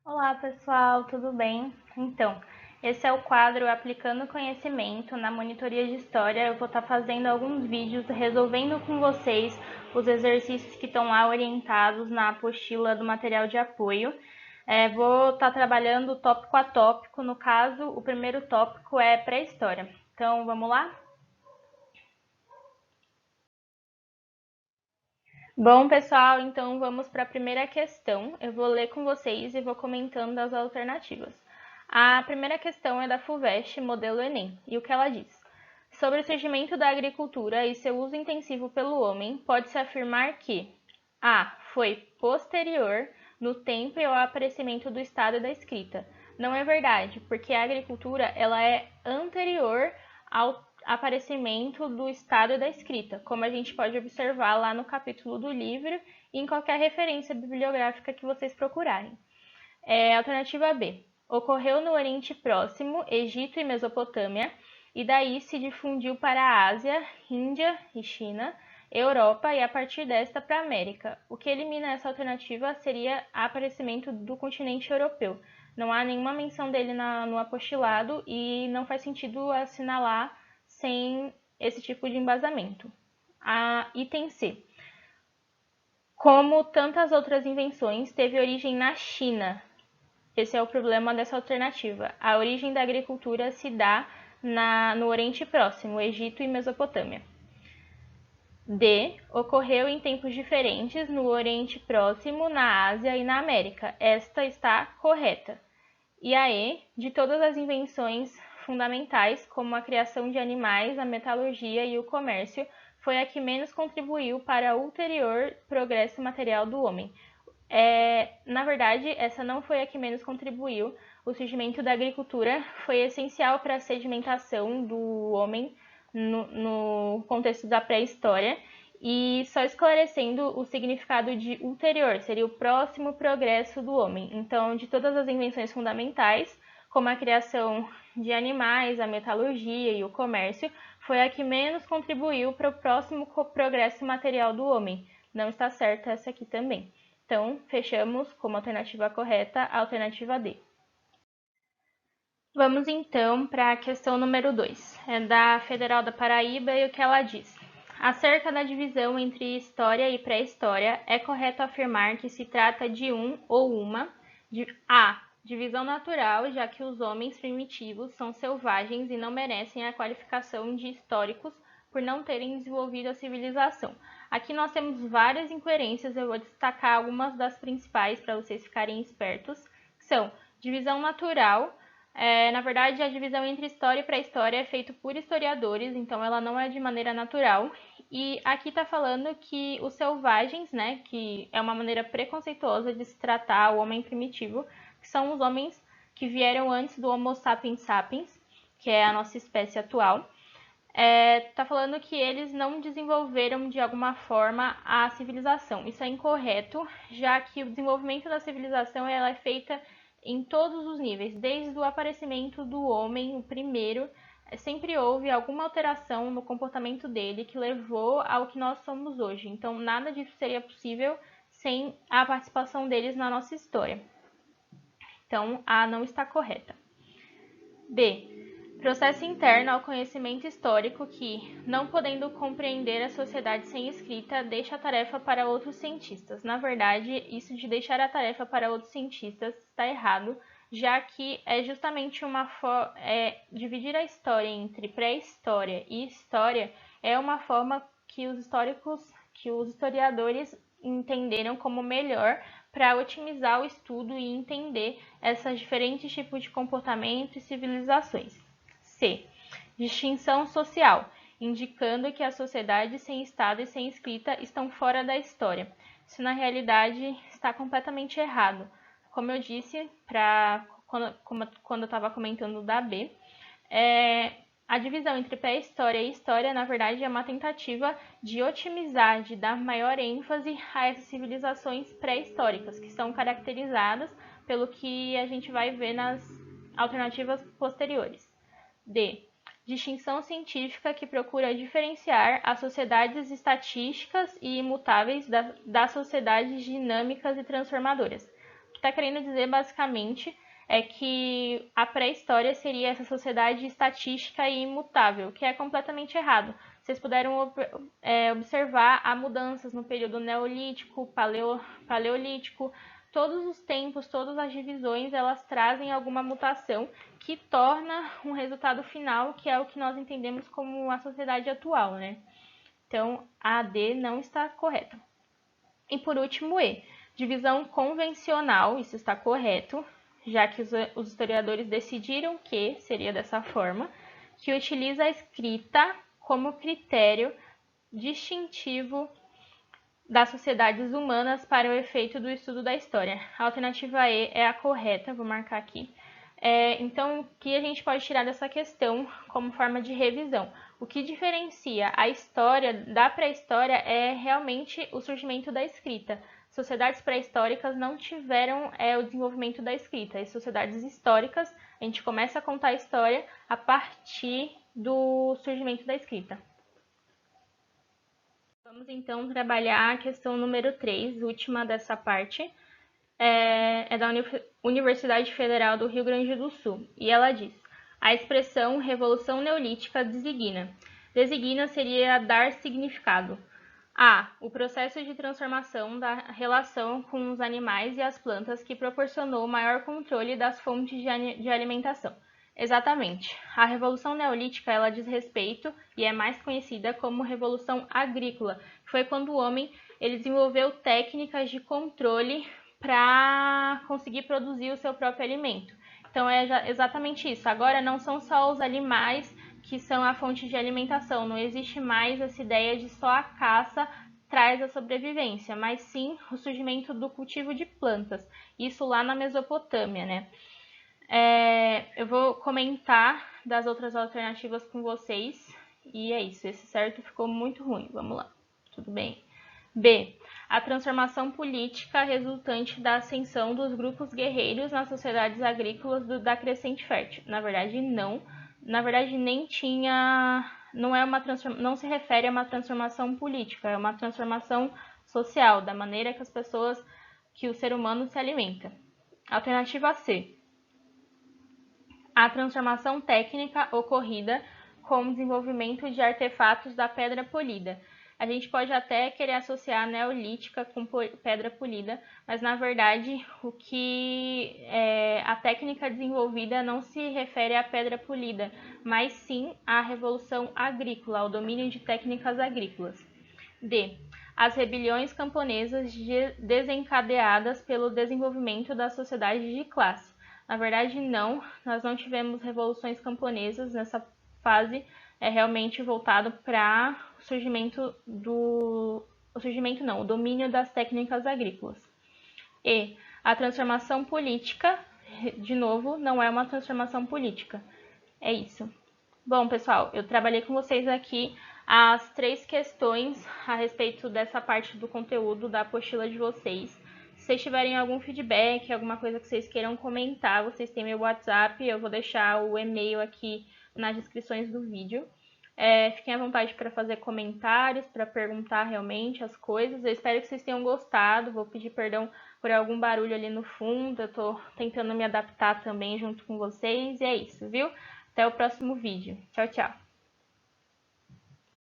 Olá, pessoal, tudo bem? Então, esse é o quadro Aplicando Conhecimento na Monitoria de História. Eu vou estar fazendo alguns vídeos resolvendo com vocês os exercícios que estão lá orientados na apostila do material de apoio. Vou estar trabalhando tópico a tópico. No caso, o primeiro tópico é pré-história. Então, vamos lá? Bom, pessoal, então vamos para a primeira questão. Eu vou ler com vocês e vou comentando as alternativas. A primeira questão é da FUVEST, modelo Enem, e o que ela diz? Sobre o surgimento da agricultura e seu uso intensivo pelo homem, pode-se afirmar que A. Foi posterior no tempo e ao aparecimento do Estado e da escrita. Não é verdade, porque a agricultura ela é anterior ao aparecimento do Estado e da escrita, como a gente pode observar lá no capítulo do livro e em qualquer referência bibliográfica que vocês procurarem. Alternativa B. Ocorreu no Oriente Próximo, Egito e Mesopotâmia, e daí se difundiu para a Ásia, Índia e China, Europa e a partir desta para a América. O que elimina essa alternativa seria o aparecimento do continente europeu. Não há nenhuma menção dele no apostilado e não faz sentido assinalar sem esse tipo de embasamento. Item C. Como tantas outras invenções, teve origem na China. Esse é o problema dessa alternativa. A origem da agricultura se dá no Oriente Próximo, Egito e Mesopotâmia. D. Ocorreu em tempos diferentes no Oriente Próximo, na Ásia e na América. Esta está correta. E a E. De todas as invenções fundamentais, como a criação de animais, a metalurgia e o comércio, foi a que menos contribuiu para o ulterior progresso material do homem. Na verdade, essa não foi a que menos contribuiu. O surgimento da agricultura foi essencial para a sedimentação do homem no contexto da pré-história. E só esclarecendo o significado de ulterior, seria o próximo progresso do homem. Então, de todas as invenções fundamentais, como a criação de animais, a metalurgia e o comércio, foi a que menos contribuiu para o próximo progresso material do homem. Não está certa essa aqui também. Então, fechamos como alternativa correta a alternativa D. Vamos então para a questão número 2. É da Federal da Paraíba e o que ela diz. Acerca da divisão entre história e pré-história, é correto afirmar que se trata de um ou uma A. Divisão natural, já que os homens primitivos são selvagens e não merecem a qualificação de históricos por não terem desenvolvido a civilização. Aqui nós temos várias incoerências, eu vou destacar algumas das principais para vocês ficarem espertos, que são divisão natural. Na verdade, a divisão entre história e pré-história é feita por historiadores, então ela não é de maneira natural. E aqui está falando que os selvagens, né, que é uma maneira preconceituosa de se tratar o homem primitivo, que são os homens que vieram antes do Homo sapiens sapiens, que é a nossa espécie atual. Tá falando que eles não desenvolveram de alguma forma a civilização. Isso é incorreto, já que o desenvolvimento da civilização ela é feita em todos os níveis, desde o aparecimento do homem, o primeiro, sempre houve alguma alteração no comportamento dele que levou ao que nós somos hoje. Então, nada disso seria possível sem a participação deles na nossa história. Então, A não está correta. B. Processo interno ao conhecimento histórico que, não podendo compreender a sociedade sem escrita, deixa a tarefa para outros cientistas. Na verdade, isso de deixar a tarefa para outros cientistas está errado, já que é justamente dividir a história entre pré-história e história é uma forma que os historiadores entenderam como melhor para otimizar o estudo e entender esses diferentes tipos de comportamento e civilizações. C. Distinção social, indicando que as sociedades sem Estado e sem escrita estão fora da história. Isso, na realidade, está completamente errado. Como eu disse, quando eu estava comentando da B, a divisão entre pré-história e história, na verdade, é uma tentativa de otimizar, de dar maior ênfase a essas civilizações pré-históricas, que são caracterizadas pelo que a gente vai ver nas alternativas posteriores. D. Distinção científica que procura diferenciar as sociedades estatísticas e imutáveis das sociedades dinâmicas e transformadoras. está querendo dizer basicamente é que a pré-história seria essa sociedade estatística e imutável, que é completamente errado. Vocês puderam observar há mudanças no período neolítico, paleolítico, todos os tempos, todas as divisões, elas trazem alguma mutação que torna um resultado final, que é o que nós entendemos como a sociedade atual, né? Então, a D não está correta. E por último, E. Divisão convencional, isso está correto, já que os historiadores decidiram que seria dessa forma, que utiliza a escrita como critério distintivo das sociedades humanas para o efeito do estudo da história. A alternativa E é a correta, vou marcar aqui. Então, o que a gente pode tirar dessa questão como forma de revisão? O que diferencia a história da pré-história é realmente o surgimento da escrita. Sociedades pré-históricas não tiveram o desenvolvimento da escrita. E sociedades históricas, a gente começa a contar a história a partir do surgimento da escrita. Vamos então trabalhar a questão número 3, última dessa parte. É da Universidade Federal do Rio Grande do Sul, e ela diz: a expressão Revolução Neolítica designa seria dar significado. A. O processo de transformação da relação com os animais e as plantas que proporcionou maior controle das fontes de alimentação. Exatamente. A Revolução Neolítica ela diz respeito e é mais conhecida como Revolução Agrícola. Foi quando o homem ele desenvolveu técnicas de controle para conseguir produzir o seu próprio alimento. Então é exatamente isso. Agora não são só os animais que são a fonte de alimentação. Não existe mais essa ideia de só a caça traz a sobrevivência, mas sim o surgimento do cultivo de plantas. Isso lá na Mesopotâmia, né? Eu vou comentar das outras alternativas com vocês. E é isso. Esse certo ficou muito ruim. Vamos lá. Tudo bem? B. A transformação política resultante da ascensão dos grupos guerreiros nas sociedades agrícolas da Crescente Fértil. Na verdade, não. Na verdade, nem tinha... Não se refere a uma transformação política, é uma transformação social, da maneira que o ser humano se alimenta. Alternativa C. A transformação técnica ocorrida com o desenvolvimento de artefatos da pedra polida. A gente pode até querer associar a neolítica com pedra polida, mas na verdade a técnica desenvolvida não se refere à pedra polida, mas sim à revolução agrícola, ao domínio de técnicas agrícolas. D. As rebeliões camponesas desencadeadas pelo desenvolvimento da sociedade de classe. Na verdade, não, nós não tivemos revoluções camponesas nessa fase, realmente voltado para o domínio das técnicas agrícolas. E a transformação política, de novo, não é uma transformação política. É isso. Bom, pessoal, eu trabalhei com vocês aqui as 3 questões a respeito dessa parte do conteúdo da apostila de vocês. Se vocês tiverem algum feedback, alguma coisa que vocês queiram comentar, vocês têm meu WhatsApp, eu vou deixar o e-mail aqui nas descrições do vídeo. Fiquem à vontade para fazer comentários, para perguntar realmente as coisas. Eu espero que vocês tenham gostado. Vou pedir perdão por algum barulho ali no fundo. Eu estou tentando me adaptar também junto com vocês. E é isso, viu? Até o próximo vídeo. Tchau, tchau!